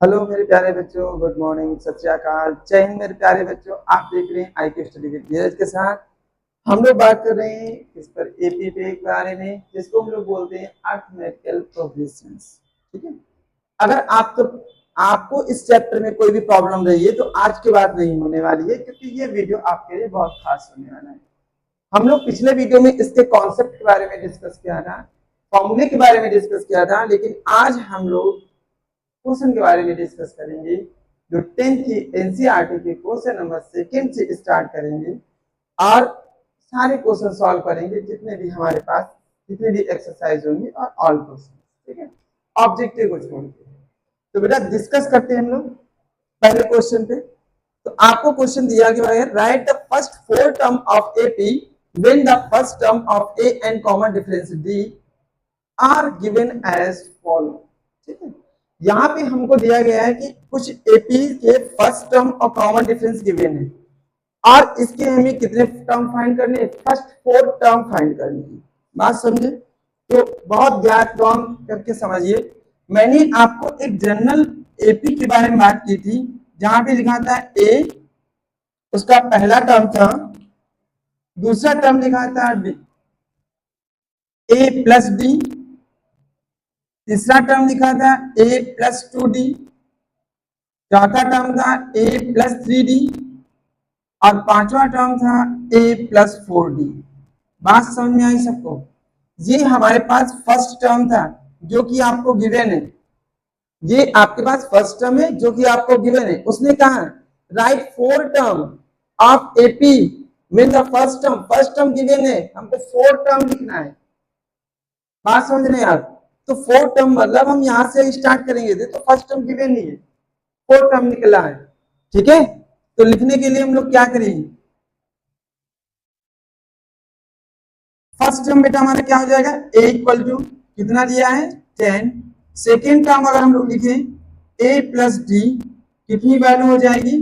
Hello मेरे प्यारे बच्चों, गुड मॉर्निंग, सत श्री अकाल, जय हिंद। मेरे प्यारे बच्चों, आप देख रहे हैं IQ स्टडी विद धीरज के साथ। हम लोग बात कर रहे हैं इस पर एपी पे के बारे में, जिसको हम लोग बोलते हैं अर्थमेटिकल प्रोग्रेशंस। ठीक है। अगर आपको इस चैप्टर में कोई भी प्रॉब्लम रही है तो आज के बाद नहीं होने वाली है, क्योंकि ये वीडियो आपके लिए बहुत खास होने वाला है। हम लोग पिछले वीडियो में इसके कॉन्सेप्ट के बारे में डिस्कस किया था, फॉर्मूले के बारे में डिस्कस किया था, लेकिन आज हम लोग क्वेश्चन के बारे में डिस्कस करेंगे, जो 10th की एनसीईआरटी के क्वेश्चन नंबर 2 से स्टार्ट करेंगे और सारे क्वेश्चन सॉल्व करेंगे, जितने भी हमारे पास जितने भी एक्सरसाइज होंगे और ऑल क्वेश्चन। ठीक है, ऑब्जेक्टिव को छोड़ के। तो बेटा डिस्कस करते हैं हम लोग पहले क्वेश्चन पे। तो आपको क्वेश्चन दिया गया है, write the first 4 term of AP when the first term of A and common difference D are given as follow. ठीक है, यहाँ पे हमको दिया गया है कि कुछ एपी के फर्स्ट टर्म और कॉमन डिफरेंस गिवन है और इसके हमें कितने टर्म फाइंड करने हैं, फर्स्ट 4 टर्म फाइंड करनी है। बात समझे? तो बहुत ज्ञात टर्म करके समझिए। मैंने आपको एक जनरल एपी के बारे में बात की थी, जहां पे लिखा था ए, उसका पहला टर्म था, दूसरा टर्म लिखा था डी, ए प्लस डी, तीसरा टर्म लिखा था a प्लस 2d, चौथा टर्म था a प्लस 3d और पांचवा टर्म था a प्लस 4d। बात समझ में आई सबको? ये हमारे पास फर्स्ट टर्म था जो कि आपको गिवन है। ये आपके पास फर्स्ट टर्म है जो कि आपको गिवन है। उसने कहा right 4 term of AP mean the first term given है, हमको 4 टर्म लिखना है। बात समझ रहे हैं आप? तो 4 टर्म मतलब हम यहां से स्टार्ट करेंगे, तो फर्स्ट टर्म गिवन नहीं है, 4 टर्म निकला है। ठीक है, तो लिखने के लिए हम लोग क्या करेंगे, फर्स्ट टर्म बेटा हमारा क्या हो जाएगा, a इक्वल टू कितना दिया है 10। सेकेंड टर्म अगर हम लोग लिखें a प्लस डी, कितनी वैल्यू हो जाएगी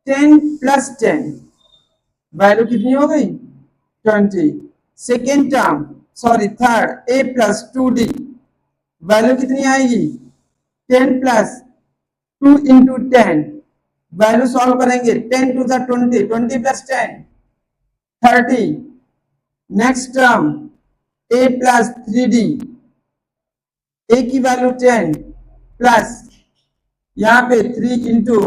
10 प्लस 10, वैल्यू कितनी हो गई 20। Second term sorry third a plus 2d, value कितनी आएगी 10 प्लस 2 इंटू 10, वैल्यू सॉल्व करेंगे 10 to the 20, 20 plus 10 30। Next term a plus 3d, a की वैल्यू 10 प्लस यहाँ पे 3 इंटू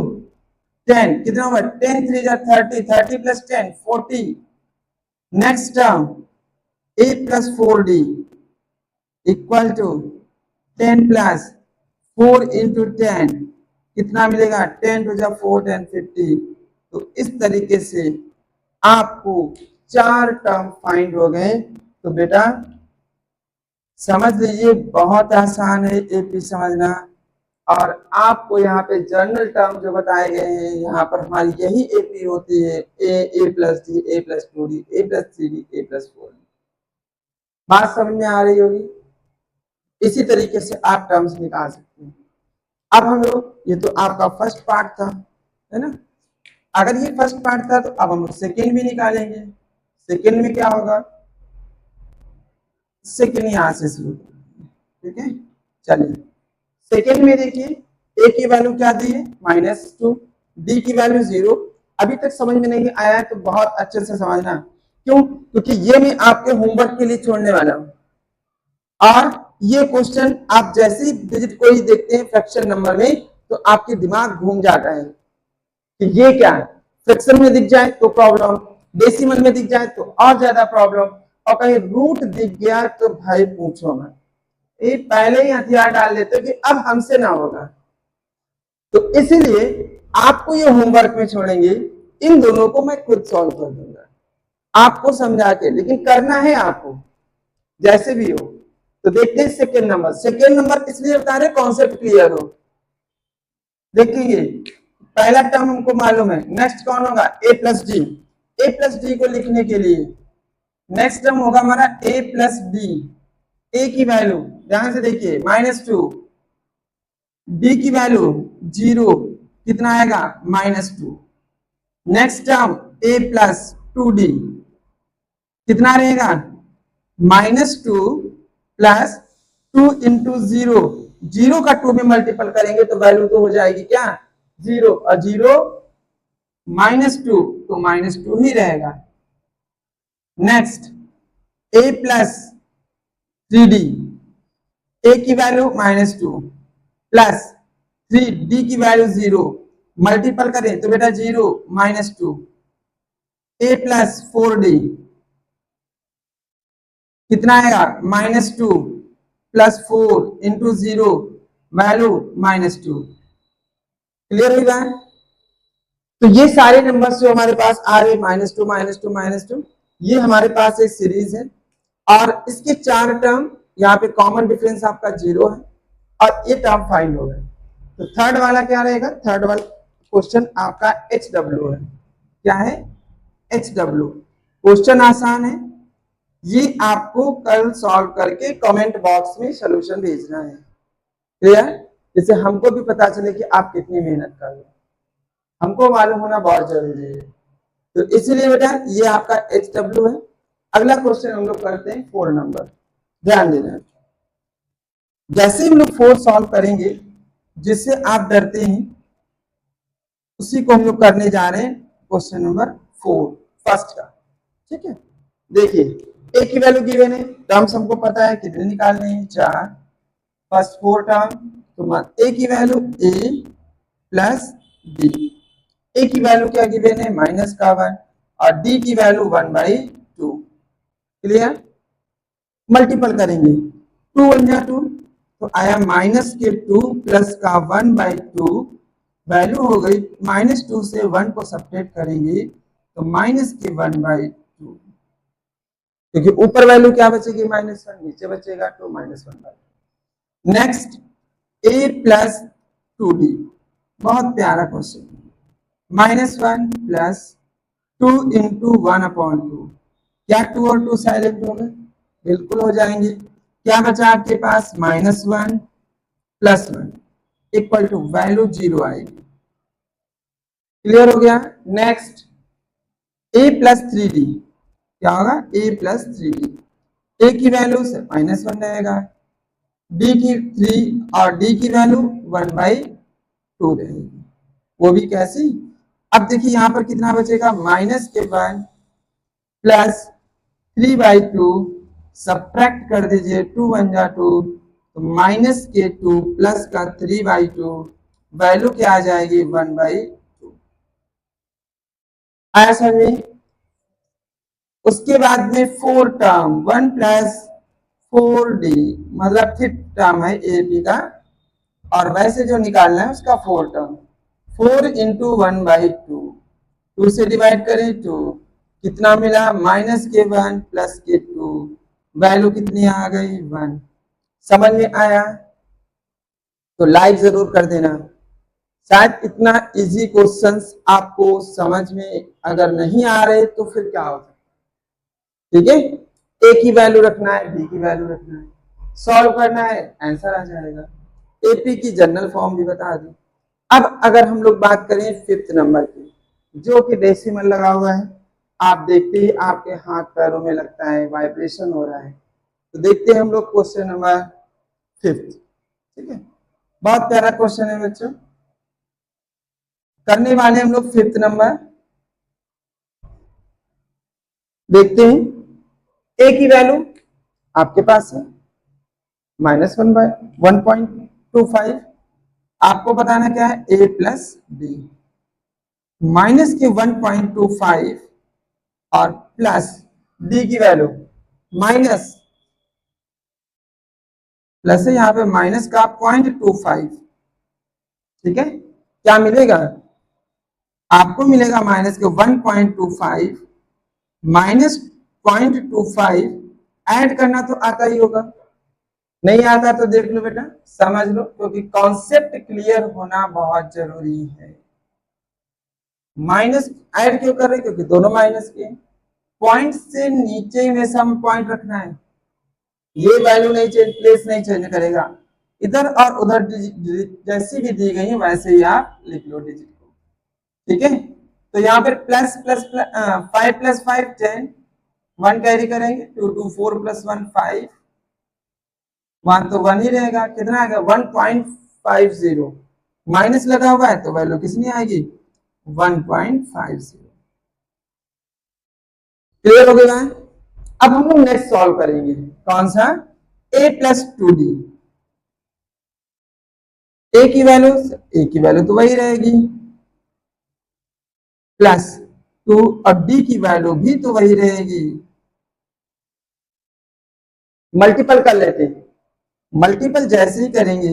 10 कितना होगा 10 3 जा 30, 30 plus 10 40। Next term a plus 4d equal to 10 plus 4 into 10 कितना मिलेगा 10 टू जा 4 10 50। तो इस तरीके से आपको 4 टर्म फाइंड हो गए। तो बेटा समझ लीजिए बहुत आसान है एपी समझना। और आपको यहाँ पे जनरल टर्म जो बताए गए हैं, यहाँ पर हमारी यही एपी होती है, ए प्लस डी, ए प्लस 2d, ए प्लस 3d, ए प्लस 4d। बात समझ में आ रही होगी? इसी तरीके से आप टर्म्स निकाल सकते हैं। अब हम लोग, ये तो आपका फर्स्ट पार्ट था, है ना? अगर ये फर्स्ट पार्ट था तो अब हम लोग सेकेंड भी निकालेंगे। सेकेंड में क्या होगा, सेकेंड यहां से शुरू करेंगे। ठीक है, चलिए सेकेंड में देखिए ए की वैल्यू क्या दी है -2, डी की वैल्यू 0। अभी तक समझ में नहीं आया है तो बहुत अच्छे से समझना। क्यों? क्योंकि ये मैं आपके होमवर्क के लिए छोड़ने वाला हूं। और ये क्वेश्चन आप जैसे ही डिजिट को ही देखते हैं फ्रैक्शन नंबर में, तो आपके दिमाग घूम जाता है कि ये क्या है। फ्रैक्शन में दिख जाए तो प्रॉब्लम, डेसिमल में दिख जाए तो और ज्यादा प्रॉब्लम, और कहीं रूट दिख गया तो भाई पूछो मत, ये पहले ही हथियार डाल देते कि अब हमसे ना होगा। तो इसीलिए आपको ये होमवर्क में छोड़ेंगे, इन दोनों को मैं खुद सॉल्व कर दूंगा आपको समझा के, लेकिन करना है आपको जैसे भी हो। तो देखते हैं सेकेंड नंबर। सेकेंड नंबर इसलिए बता रहे कॉन्सेप्ट क्लियर हो। देखेंगे पहला टर्म हमको मालूम है, नेक्स्ट कौन होगा a plus D. A plus D को लिखने के लिए नेक्स्ट टर्म होगा हमारा a प्लस डी। ए की वैल्यू ध्यान से देखिए -2, डी की वैल्यू 0, कितना आएगा -2। Next term a plus 2d कितना रहेगा -2 प्लस 2 इंटू 0, जीरो का 2 में मल्टीपल करेंगे तो वैल्यू तो हो जाएगी क्या, जीरो, और जीरो -2 तो -2 ही रहेगा। Next a plus 3d, a की वैल्यू -2 प्लस 3d की वैल्यू 0, मल्टीपल करें तो बेटा 0 -2, a प्लस 4d कितना आएगा, -2 प्लस 4 इंटू 0 वैल्यू -2। क्लियर होगा। तो ये सारे नंबर्स जो हमारे पास आ रहे -2 -2 ये हमारे पास एक सीरीज है और इसके 4 टर्म यहाँ पे कॉमन डिफरेंस आपका 0 है और ये टर्म फाइंड हो गए। तो थर्ड वाला क्या रहेगा, थर्ड वाला क्वेश्चन आपका HW है। क्या है, HW। क्वेश्चन आसान है, ये आपको कल सॉल्व करके कमेंट बॉक्स में सॉल्यूशन भेजना है। क्लियर, जिससे हमको भी पता चले कि आप कितनी मेहनत कर रहे हो, हमको मालूम होना बहुत जरूरी है। तो इसीलिए बेटा ये आपका HW है। अगला क्वेश्चन हम लोग करते हैं 4 नंबर। ध्यान देना, जैसे हम लोग 4 सॉल्व करेंगे जिससे आप डरते हैं उसी को हम लोग करने जा रहे हैं क्वेश्चन नंबर 4 फर्स्ट का। ठीक है, देखिए ए की वैल्यू गिवन है, टर्म्स हमको पता है कितने निकालने हैं, 4। फर्स्ट 4 टर्म, तो ए की वैल्यू a प्लस डी, ए की वैल्यू क्या गिवन है, -1 और डी की वैल्यू 1/2। क्लियर, मल्टीपल करेंगे 2 1 जा 2 तो आया -2 प्लस का 1/2, वैल्यू हो गई -2 से 1 को सब्ट्रैक्ट करेंगे तो -1/2, क्योंकि ऊपर वैल्यू क्या बचेगी -1, नीचे बचेगा तो -1/2। नेक्स्ट a प्लस 2d, बहुत प्यारा क्वेश्चन, -1 प्लस 2 इंटू 1/2, क्या 2 और 2 साइलेंट हो गए, बिल्कुल हो जाएंगे। क्या बचा आपके पास, -1 प्लस 1 इक्वल टू वैल्यू 0 आएगी। क्लियर हो गया। नेक्स्ट a प्लस 3d, क्या होगा, a प्लस 3d, a की वैल्यू से -1 रहेगा, d की 3 और d की वैल्यू 1/2 रहेगी। वो भी कैसी, अब देखिए यहाँ पर कितना बचेगा, -1 प्लस 3/2, सब्ट्रैक्ट कर दीजिए 2 1 जा 2 तो -2 प्लस का 3/2, वैल्यू क्या आ जाएगी 1/2। आया समझ में। उसके बाद में 4 टर्म 1 प्लस 4d, मतलब फिफ्थ टर्म है ए बी का, और वैसे जो निकालना है उसका 4 टर्म, 4 इंटू 1/2, 2 से डिवाइड करें 2, कितना मिला, -1 प्लस के 2, वैल्यू कितनी आ गई 1। समझ में आया तो लाइक जरूर कर देना। शायद इतना इजी क्वेश्चंस आपको समझ में अगर नहीं आ रहे तो फिर क्या होगा, ठीक है, ए की वैल्यू रखना है, बी की वैल्यू रखना है, सॉल्व करना है, आंसर आ जाएगा। एपी की जनरल फॉर्म भी बता दी। अब अगर हम लोग बात करें 5th नंबर की, जो कि डेसिमल लगा हुआ है, आप देखते ही आपके हाथ पैरों में लगता है वाइब्रेशन हो रहा है। तो देखते हैं हम लोग क्वेश्चन नंबर 5th। ठीक है, बहुत प्यारा क्वेश्चन है बच्चों, करने वाले हम लोग 5th नंबर। देखते हैं, ए की वैल्यू आपके पास है -1/1.25, आपको बताना क्या है, a प्लस बी, माइनस के 1.25 और प्लस डी की वैल्यू माइनस, प्लस है यहाँ पे माइनस का 0.25। ठीक है, क्या मिलेगा, आपको मिलेगा माइनस के 1.25 माइनस 0.25, ऐड करना तो आता ही होगा, नहीं आता तो देख लो बेटा, समझ लो, क्योंकि कॉन्सेप्ट क्लियर होना बहुत जरूरी है। माइनस ऐड क्यों कर रहे हैं, क्योंकि दोनों माइनस के, पॉइंट से नीचे में सम पॉइंट रखना है, ये वैल्यू नहीं चेंज, प्लेस नहीं चेंज करेगा, इधर और उधर जैसी भी दी गई है वैसे ही आप लिख लो डिजिट को। ठीक है, तो यहाँ पर प्लस प्लस 5 + 5 10, 1 कैरी करेंगे, 2 2 4 + 1 5, वहां तो 1 ही रहेगा, कितना आएगा 1.50, माइनस लगा हुआ है तो वैल्यू कितनी आएगी 1.50। क्लियर हो गया। अब हम लोग नेक्स्ट सॉल्व करेंगे, कौन सा a+2d। ए की वैल्यू तो वही रहेगी, प्लस 2 और डी की वैल्यू भी तो वही रहेगी। मल्टीपल कर लेते हैं, मल्टीपल जैसे ही करेंगे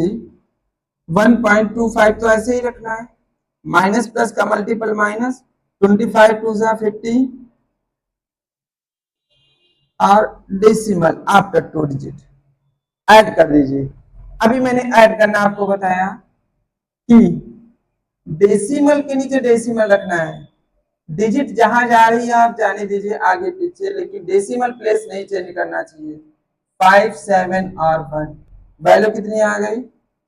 1.25 तो ऐसे ही रखना है, माइनस प्लस का मल्टीपल माइनस, 25 टू 50 और डेसिमल आफ्टर 2 डिजिट ऐड कर दीजिए। अभी मैंने ऐड करना आपको बताया कि डेसिमल के नीचे डेसिमल रखना है, डिजिट जहां जा रही है आप जाने दीजिए आगे पीछे, लेकिन डेसिमल प्लेस नहीं चेंज करना चाहिए। 5, 7 और 1, वैल्यू कितनी आ गई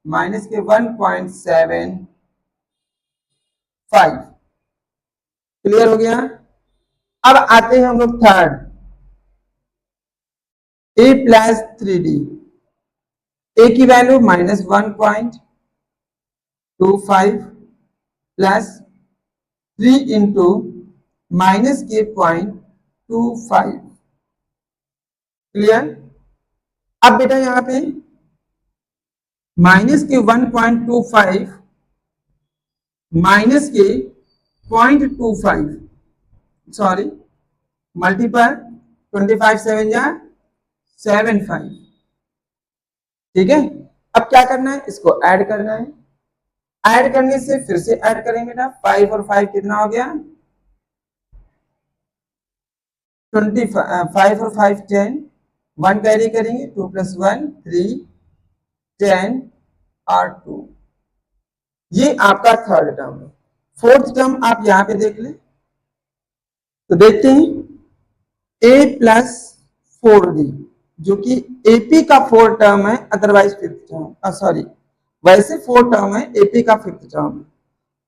माइनस के 1.75। क्लियर हो गया। अब आते हैं हम लोग थर्ड, a+3d। ए की वैल्यू -1.25 प्लस 3 इंटू माइनस के 0.25। क्लियर। अब बेटा यहां पे माइनस के 1.25 माइनस के 0.25, सॉरी मल्टीपल 25 7 जा 75। ठीक है। अब क्या करना है, इसको ऐड करना है, ऐड करने से फिर से ऐड करेंगे ना, 5 और 5 कितना हो गया 25, 5 और 5 10, 1 कैरी करेंगे, 2 + 1 3 10 और 2। ये आपका थर्ड टर्म है। फोर्थ टर्म आप यहां पे देख लें तो देखते हैं a+4d, जो कि एपी का फोर्थ टर्म है, अदरवाइज फिफ्थ टर्म, सॉरी वैसे फोर्थ टर्म है, एपी का फिफ्थ टर्म है।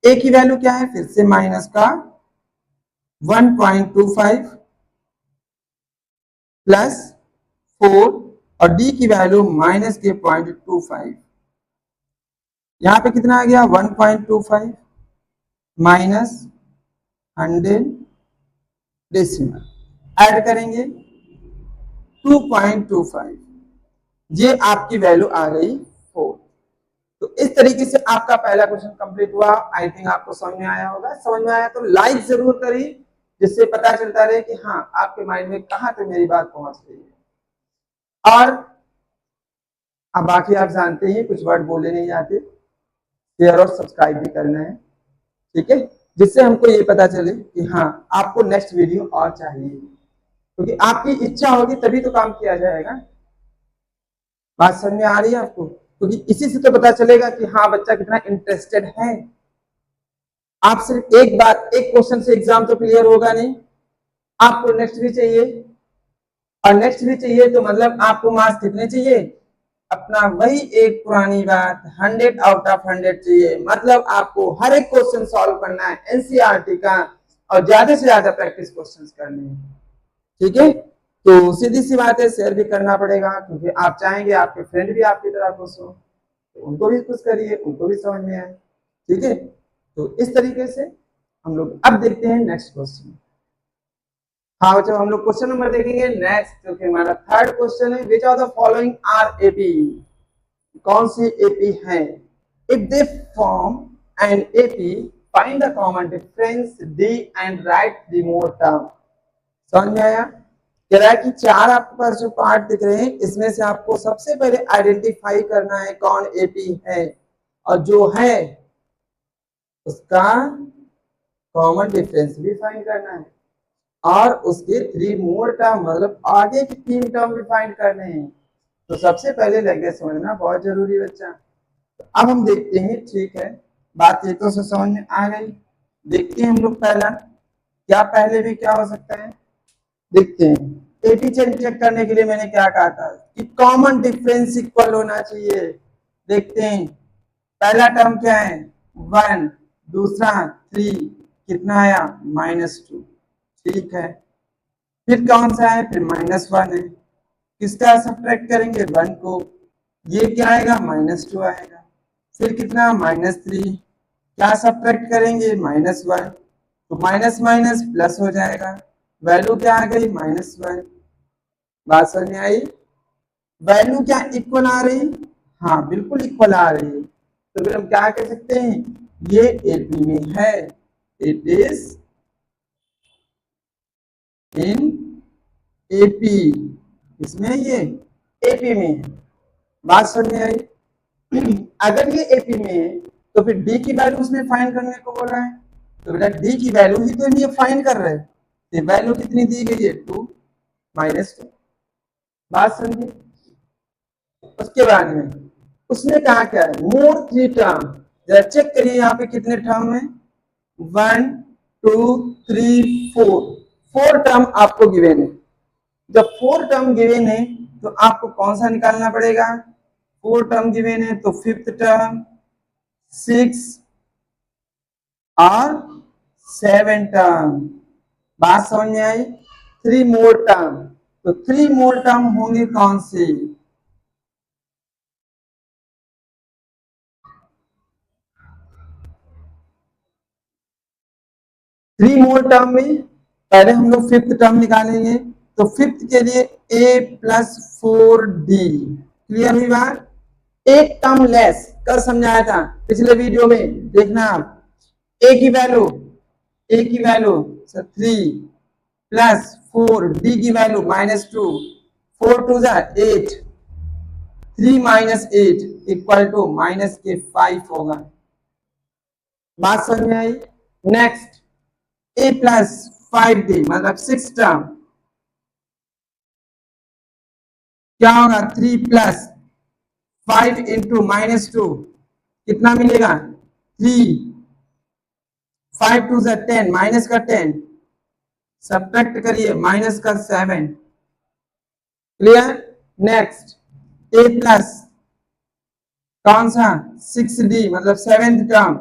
ए की वैल्यू क्या है, फिर से माइनस का 1.25 प्लस 4 और डी की वैल्यू माइनस के 0.25। यहां पे कितना आ गया 1.25 माइनस 100 डेसिमल ऐड करेंगे 2.25, ये आपकी वैल्यू आ गई 4। तो इस तरीके से आपका पहला क्वेश्चन कंप्लीट हुआ। आई थिंक आपको समझ में आया होगा, समझ में आया तो लाइक जरूर करिए, जिससे पता चलता रहे कि हाँ आपके माइंड में कहां तक मेरी बात पहुंच रही है। और अब बाकी आप जानते हैं कुछ वर्ड बोले नहीं जाते, शेयर और सब्सक्राइब भी करना है, ठीक है, जिससे हमको ये पता चले कि हाँ आपको नेक्स्ट वीडियो और चाहिए, क्योंकि आपकी इच्छा होगी तभी तो काम किया जाएगा। बात समझ में आ रही है आपको, क्योंकि इसी से तो पता चलेगा कि हाँ बच्चा कितना इंटरेस्टेड है। आप सिर्फ एक बार एक क्वेश्चन से एग्जाम तो क्लियर होगा नहीं, आपको नेक्स्ट भी चाहिए, और नेक्स्ट भी चाहिए तो मतलब आपको मार्क्स कितने चाहिए, अपना वही एक पुरानी बात 100 आउट ऑफ 100 चाहिए। मतलब आपको हर एक क्वेश्चन सॉल्व करना है एनसीईआरटी का, और ज्यादा से ज्यादा प्रैक्टिस क्वेश्चंस करने हैं, ठीक है। तो सीधी सी बात है, शेयर भी करना पड़ेगा, क्योंकि आप चाहेंगे आपके फ्रेंड भी आपकी तरह खुश हो, तो उनको भी कुछ करिए, उनको भी समझ में आए, ठीक है। तो इस तरीके से हम लोग अब देखते हैं नेक्स्ट क्वेश्चन। हाँ बच्चों, हम लोग क्वेश्चन नंबर देखेंगे नेक्स्ट, क्योंकि हमारा थर्ड क्वेश्चन है, which of the following are AP, कौन सी एपी है। If they form an AP find the common difference D and write the more term. समझ में आया। कह रहा है कि चार आपके पास जो पार्ट दिख रहे हैं, इसमें से आपको सबसे पहले आइडेंटिफाई करना है कौन एपी है, और जो है उसका कॉमन डिफरेंस भी फाइंड करना है, और उसके 3 मोर टर्म मतलब आगे के 3 टर्म भी फाइंड करने हैं। तो सबसे पहले लैंग्वेज समझना बहुत जरूरी है बच्चा। तो अब हम देखते हैं, ठीक है, बात ये तो समझ में आ गई। देखते हैं हम लोग पहला क्या, पहले भी क्या हो सकता है देखते हैं। एपी चेक करने के लिए मैंने क्या कहा था कि कॉमन डिफरेंस इक्वल होना चाहिए। देखते हैं पहला टर्म क्या है 1, दूसरा 3, कितना आया -2, ठीक है। फिर कौन सा है, फिर -1 है, किसका सब्ट्रैक्ट करेंगे 1 को, ये क्या आएगा, -2 आएगा। फिर कितना, -3, क्या सब्ट्रैक्ट करेंगे, -1, तो माइनस माइनस प्लस हो जाएगा, वैल्यू क्या आ गई, -1। बात समझ में आई? वैल्यू क्या इक्वल आ रही, हाँ बिल्कुल इक्वल आ रही है, तो फिर हम क्या कह सकते हैं, ये एपी में है, इट इज इन एपी, इसमें ये एपी में है। बात समझ में आई? अगर ये एपी में है तो फिर डी की वैल्यू उसमें फाइंड करने को बोला है, तो बेटा डी की वैल्यू ही तो ये फाइंड कर रहे हैं, तो वैल्यू कितनी दी गई है, 2 -2। बात समझिए? उसके बाद में उसने कहा क्या है, मोर 3 टर्म, जरा चेक करिए यहाँ पे कितने टर्म है, 1 2 3 4, 4 टर्म आपको गिवन है। जब 4 टर्म गिवन है तो आपको कौन सा निकालना पड़ेगा, 4 टर्म गिवन है तो 5th टर्म, 6 और 7 टर्म। बात समझ में आई? 3 मोर टर्म, तो 3 मोर टर्म होंगे कौन से, 3 मोर टर्म में पहले हम लोग 5th टर्म निकालेंगे, तो 5th के लिए a प्लस 4d, क्लियर हुई बात? एक टर्म लेस, कल समझाया था पिछले वीडियो में, देखना आप, a की वैल्यू, a की वैल्यू 3 प्लस 4, d की वैल्यू -2, 4 2 8, 3 -8 इक्वल टू -5 होगा। बात समझ में आई? नेक्स्ट a प्लस 5d मतलब 6 टर्म, क्या होगा, 3 प्लस 5 इंटू -2 कितना मिलेगा, 3, 5 2 10, माइनस का 10, सब्ट्रैक्ट करिए माइनस का 7, क्लियर? नेक्स्ट a प्लस कौन सा, 6d मतलब 7th टर्म,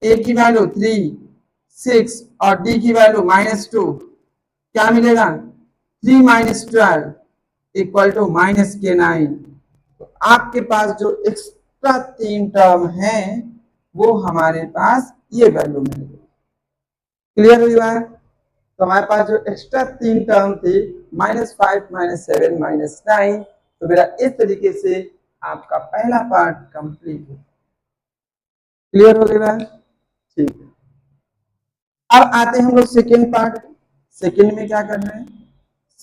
a की वैल्यू 3 6 और d की वैल्यू -2, क्या मिलेगा, 3 -12 इक्वल टू -9। तो आपके पास जो एक्स्ट्रा 3 टर्म है वो हमारे पास ये वैल्यू मिल गई, क्लियर हुई बात? तो हमारे पास जो एक्स्ट्रा 3 टर्म थी, -5 -7 -9, तो मेरा इस तरीके से आपका पहला पार्ट कंप्लीट हो, क्लियर हो गई बात? ठीक है, अब आते हैं हम लोग सेकेंड पार्ट। सेकेंड में क्या करना है,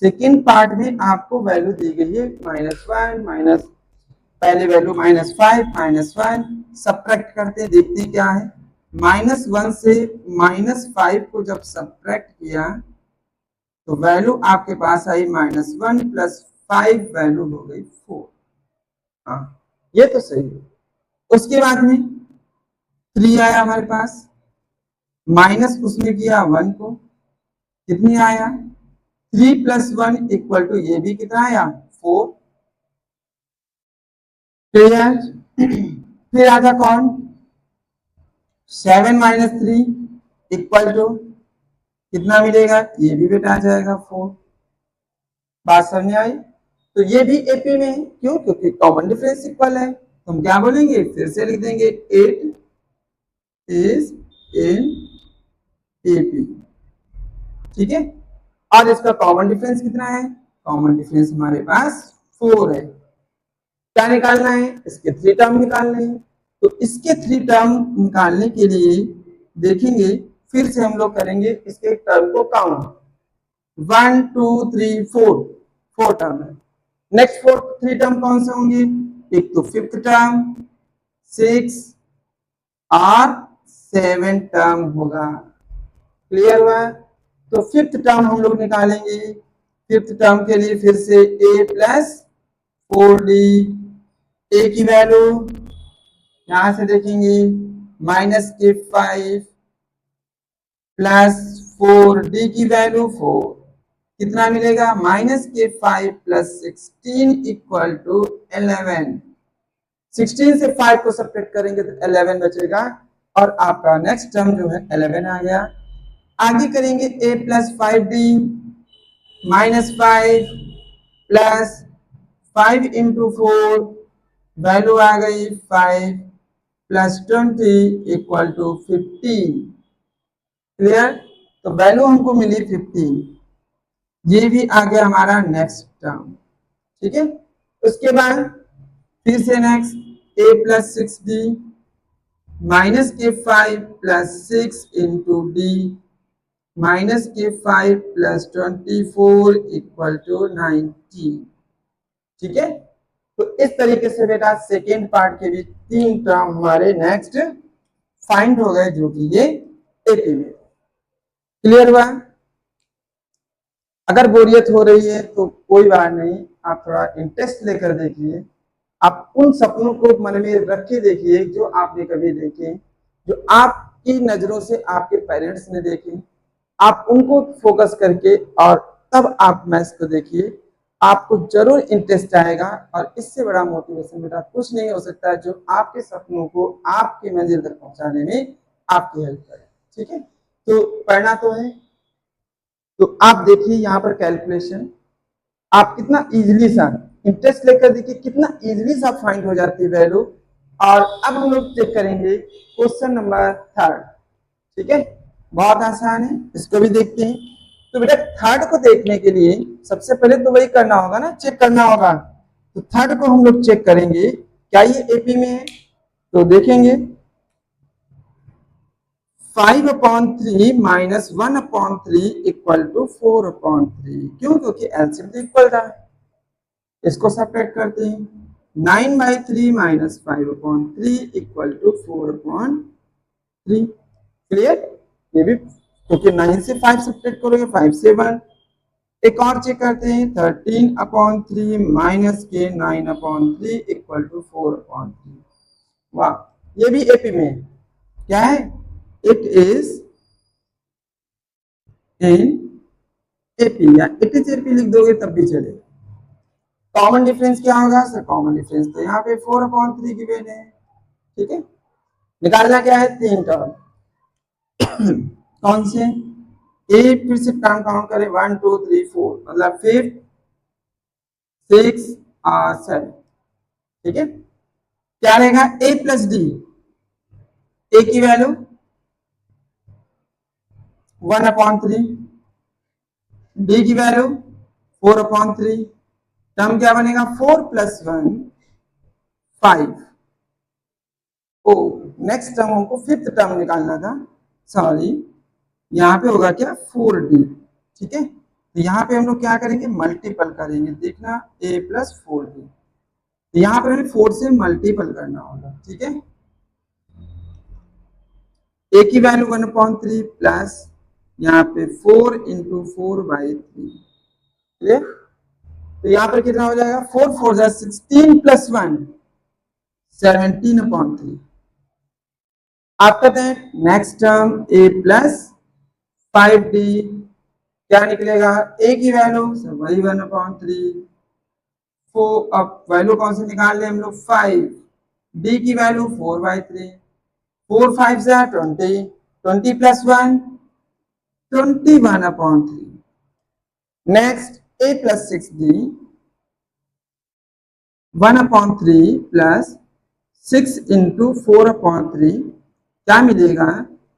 सेकेंड पार्ट में आपको वैल्यू दी गई है -1 माइनस, पहले वैल्यू -5 -1, सब्ट्रैक्ट करते देखते क्या है, -1 से -5 को जब सब्ट्रैक्ट किया तो वैल्यू आपके पास आई -1 प्लस 5, वैल्यू हो गई 4। हाँ ये तो सही है। उसके बाद में 3 आया हमारे पास, माइनस उसमें किया 1 को, कितनी आया, 3 प्लस 1 इक्वल टू, ये भी कितना आया, 4, क्लियर? फिर आजा कौन, 7 -3 इक्वल टू कितना मिलेगा, ये भी बेटा आ जाएगा 4। बात समझ में आई? तो ये भी एपी में है, क्यों, क्योंकि कॉमन डिफरेंस इक्वल है, तो हम क्या बोलेंगे, फिर से लिख देंगे 8 इज इन एपी, ठीक है? और इसका कॉमन डिफरेंस कितना है, कॉमन डिफरेंस हमारे पास 4 है। क्या निकालना है, इसके 3 टर्म निकालने हैं, तो इसके 3 टर्म निकालने के लिए देखेंगे, फिर से हम लोग करेंगे इसके टर्म को काउंट, 1 2 3 4, 4 टर्म है। नेक्स्ट 3 टर्म कौन से होंगे, एक तो 5th टर्म, 6 और 7 टर्म होगा, क्लियर हुआ? तो 5th टर्म हम लोग निकालेंगे, 5th टर्म के लिए फिर से a प्लस 4d, a की वैल्यू यहां से देखेंगे -5 प्लस 4d की वैल्यू 4, कितना मिलेगा, -5 प्लस 16 इक्वल टू 11, 16 से 5 को सब्ट्रैक्ट करेंगे तो 11 बचेगा, और आपका नेक्स्ट टर्म जो है 11 आ गया। आगे करेंगे a plus 5d -5 plus 5 into 4 value आ गई 5 प्लस 20 इक्वल टू 15। क्लियर? तो वैल्यू हमको मिली 15। ये भी आ गया हमारा नेक्स्ट टर्म। ठीक है, उसके बाद फिर से next a plus 6d minus के 5 प्लस 6 इंटू डी माइनस के 5 प्लस 24 इक्वल टू 90। ठीक है, तो इस तरीके से बेटा सेकेंड पार्ट के भी तीन टर्म हमारे नेक्स्ट फाइंड हो गए, जो कि ये एपी में। क्लियर हुआ? अगर बोरियत हो रही है तो कोई बात नहीं, आप थोड़ा इंटरेस्ट लेकर देखिए। आप उन सपनों को मन में रख के देखिए जो आपने कभी देखे, जो आपकी नजरों से आपके पेरेंट्स ने देखे। आप उनको फोकस करके और तब आप मैथ्स को देखिए, आपको जरूर इंटरेस्ट आएगा। और इससे बड़ा मोटिवेशन बेटा कुछ नहीं हो सकता जो आपके सपनों को आपकी मंजिल तक पहुंचाने में आपकी हेल्प करे। ठीक है, तो पढ़ना तो है। तो आप देखिए यहाँ पर कैलकुलेशन आप कितना इजीली सा इंटरेस्ट लेकर देखिए, कितना इजीली सा फाइंड हो जाती है वैल्यू। और अब हम लोग चेक करेंगे क्वेश्चन नंबर 3। ठीक है, बहुत आसान है, इसको भी देखते हैं। तो बेटा थर्ड को देखने के लिए सबसे पहले तो वही करना होगा ना, चेक करना होगा। तो थर्ड को हम लोग चेक करेंगे, क्या ये एपी में है? तो देखेंगे 5/3 माइनस 1/3 इक्वल टू 4/3। क्यों? क्योंकि एलसीएम तो इक्वल था। इसको सब्ट्रैक्ट करते हैं, 9/3 माइनस 5/3 इक्वल टू 4/3। क्लियर? ये भी क्योंकि 9 से 5 सब्ट्रैक्ट करोगे 5 से 1। एक और चेक करते हैं, 13/3 माइनस के 9/3 इक्वल टू 4/3। वाह, ये भी एपी में क्या है? इट इज इन एपी, या इट इज एपी लिख दोगे तब भी चलेगा। कॉमन डिफरेंस क्या होगा सर? कॉमन डिफरेंस तो यहाँ पे 4/3 गिवन है। ठीक है, निकालना क्या है? तीन टर्म। कौन से? ए फिर से टर्म काउंट करें, 1 2 3 4, मतलब 5 6 और 7। ठीक है, क्या रहेगा? ए प्लस डी, ए की वैल्यू 1/3, डी की वैल्यू 4/3। टर्म क्या बनेगा? 4 + 1 5। ओ, नेक्स्ट टर्म हमको फिफ्थ टर्म निकालना था, सॉरी। यहाँ पे होगा क्या? 4d। ठीक है, तो यहाँ पे हम लोग क्या करेंगे? मल्टीपल करेंगे। देखना, a + 4d, तो यहाँ पर हमें 4 से मल्टीपल करना होगा। ठीक है, a की वैल्यू 1/3 प्लस यहाँ पे 4 × 4/3। क्लियर? तो यहाँ पर कितना हो जाएगा? 4 4 16 + 1 17/3। After that next term a + 5d, क्या निकलेगा? a की वैल्यू वही 1/3, 4, अब वैल्यू कौन सी निकाल ले हम लोग? 5। d की value 4/3, 4 5 20, 20 + 1 21/3। Next a + 6d, 1/3 plus 6 × 4/3, क्या मिलेगा?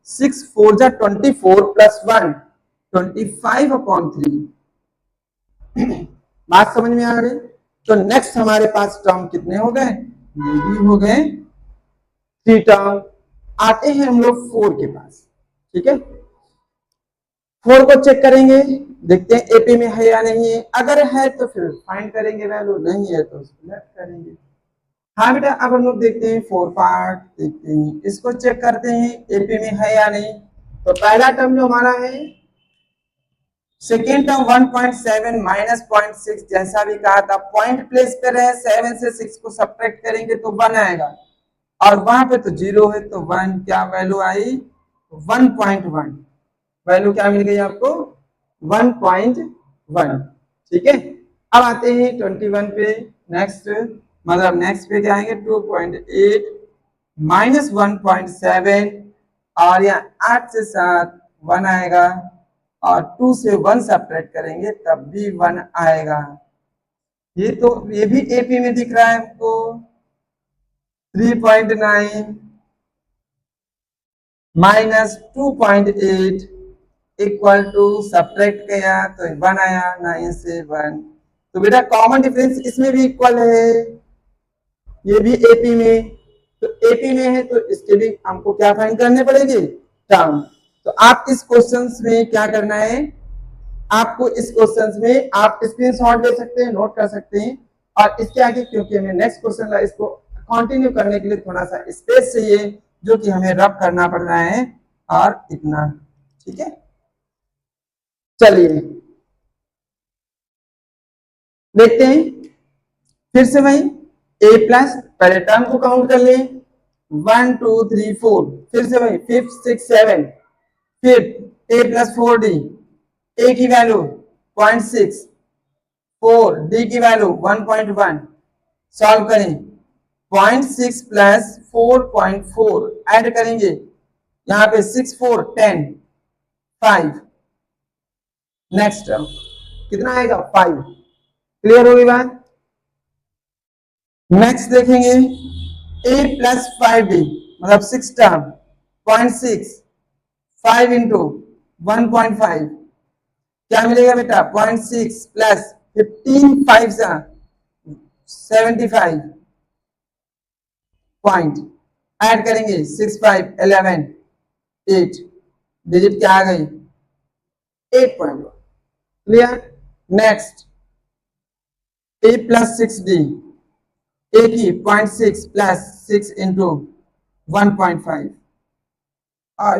6 4 24 प्लस 1 25/3। बात समझ में आ गई? तो नेक्स्ट हमारे पास टर्म कितने हो गए? ये भी हो गए 3 टर्म। आते हैं हम लोग 4 के पास। ठीक है, 4 को चेक करेंगे, देखते हैं एपी में है या नहीं है। अगर है तो फिर फाइंड करेंगे वैल्यू, नहीं है तो उसको लेफ्ट करेंगे। हाँ बेटा, अब हम लोग देखते हैं 4 पार्ट, देखते हैं इसको चेक करते हैं एपी में है या नहीं। तो पहला टर्म जो हमारा है, सेकेंड टर्म 1.7 माइनस 0.6, जैसा भी कहा था पॉइंट प्लेस पे रहे, 7 से 6 को सब्ट्रैक्ट करेंगे तो 1 आएगा, और वहां पे तो 0 है तो 1, क्या वैल्यू आई? 1.1। वैल्यू क्या मिल गई आपको? 1.1। ठीक है, अब आते हैं 21 पे। नेक्स्ट मतलब नेक्स्ट पे क्या आएंगे? 2.8 माइनस 1.7, और यहाँ 8 से 7 1 आएगा, और 2 से 1 सब्ट्रैक्ट करेंगे तब भी 1 आएगा। ये तो ये भी एपी में दिख रहा है हमको। 3.9 माइनस 2.8 इक्वल टू सब्ट्रैक्ट किया तो 1 आया, 9 से 1। तो बेटा कॉमन डिफरेंस इसमें भी इक्वल है, ये भी एपी में, तो एपी में है तो इसके भी हमको क्या फाइंड करने पड़ेगी, टर्म। तो आप इस क्वेश्चंस में क्या करना है, आपको इस क्वेश्चंस में आप स्क्रीनशॉट ले सकते हैं, नोट कर सकते हैं। और इसके आगे क्योंकि हमें नेक्स्ट क्वेश्चन इसको कंटिन्यू करने के लिए थोड़ा सा स्पेस चाहिए, जो कि हमें रब करना पड़ रहा है, और इतना, ठीक है। चलिए देखते हैं फिर से वही ए प्लस, पहले टर्म को काउंट कर ले, 1 2 3 4, फिर से वही 5 6 7, फिर ए प्लस 4d, ए की वैल्यू 0.6, 4 डी की वैल्यू 1.1, सॉल्व करें, 0.6 प्लस 4.4 ऐड करेंगे, यहाँ पे 6 4 10 5, नेक्स्ट टर्म कितना आएगा 5। क्लियर होगी बात। नेक्स्ट देखेंगे a प्लस 5d मतलब 6 टर्म, 0.6 5 इंटू 1.5 क्या मिलेगा बेटा, 0.6 प्लस 15 5 सा 75 पॉइंट, ऐड करेंगे 6 5 11 8, डिजिट क्या आ गई 8.1। Clear. Next a plus 6d, a की 0.6 प्लस 6 इंटू 1.5,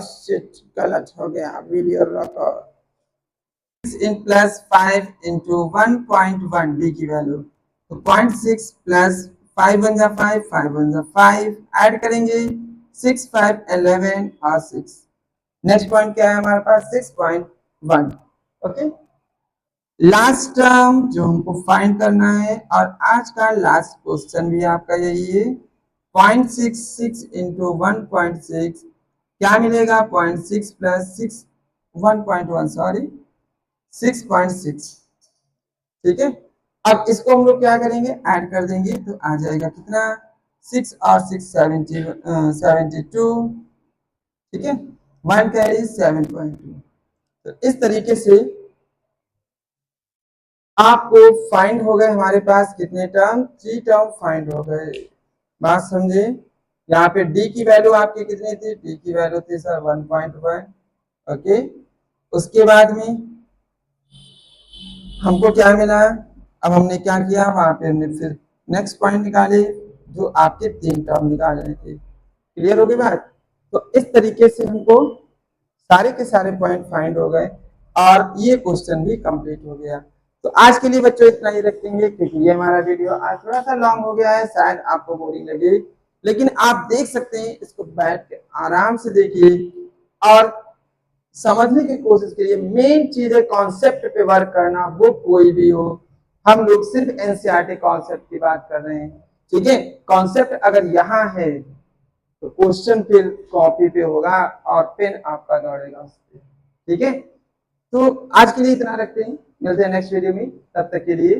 शिट गलत हो गया, video record, 6 in plus 5 into 1.1 D की वैल्यू, तो 0.6 प्लस 5 1 जा 5 5 1 जा 5, ऐड करेंगे 6 5 11 और 6, नेक्स्ट पॉइंट क्या है हमारे पास 6.1। ओके, लास्ट टर्म जो हमको फाइंड करना है, और आज का लास्ट क्वेश्चन भी आपका यही है, 0.66 इंटू 1.6 क्या मिलेगा, 0.6 प्लस 6 1.1 सॉरी 6.6। ठीक है, अब इसको हम लोग क्या करेंगे, ऐड कर देंगे तो आ जाएगा कितना 6 और 6 72, ठीक है, 1 कैरी 7.2। तो इस तरीके से आपको फाइंड हो गए हमारे पास कितने टर्म, 3 टर्म फाइंड हो गए। बात समझे, यहाँ पे डी की वैल्यू आपकी कितनी थी, डी की वैल्यू थी सर 1.1। ओके, उसके बाद में हमको क्या मिला, अब हमने क्या किया, वहां पे हमने फिर नेक्स्ट पॉइंट निकाले जो आपके 3 टर्म निकाल रहे थे। क्लियर हो गई बात। तो इस तरीके से हमको सारे के सारे पॉइंट फाइंड हो गए और ये क्वेश्चन भी कंप्लीट हो गया। तो आज के लिए बच्चों इतना ही रखेंगे, क्योंकि ये हमारा वीडियो आज थोड़ा सा लॉन्ग हो गया है, शायद आपको बोरिंग लगे, लेकिन आप देख सकते हैं, इसको बैठ के आराम से देखिए और समझने की कोशिश करिए। मेन चीज है कॉन्सेप्ट पे वर्क करना, वो कोई भी हो, हम लोग सिर्फ एनसीईआरटी कॉन्सेप्ट की बात कर रहे हैं। ठीक है, कॉन्सेप्ट अगर यहाँ है तो क्वेश्चन फिर कॉपी पे होगा और पेन आपका दौड़ेगा उस पर। ठीक है, तो आज के लिए इतना रखते हैं, मिलते हैं नेक्स्ट वीडियो में, तब तक के लिए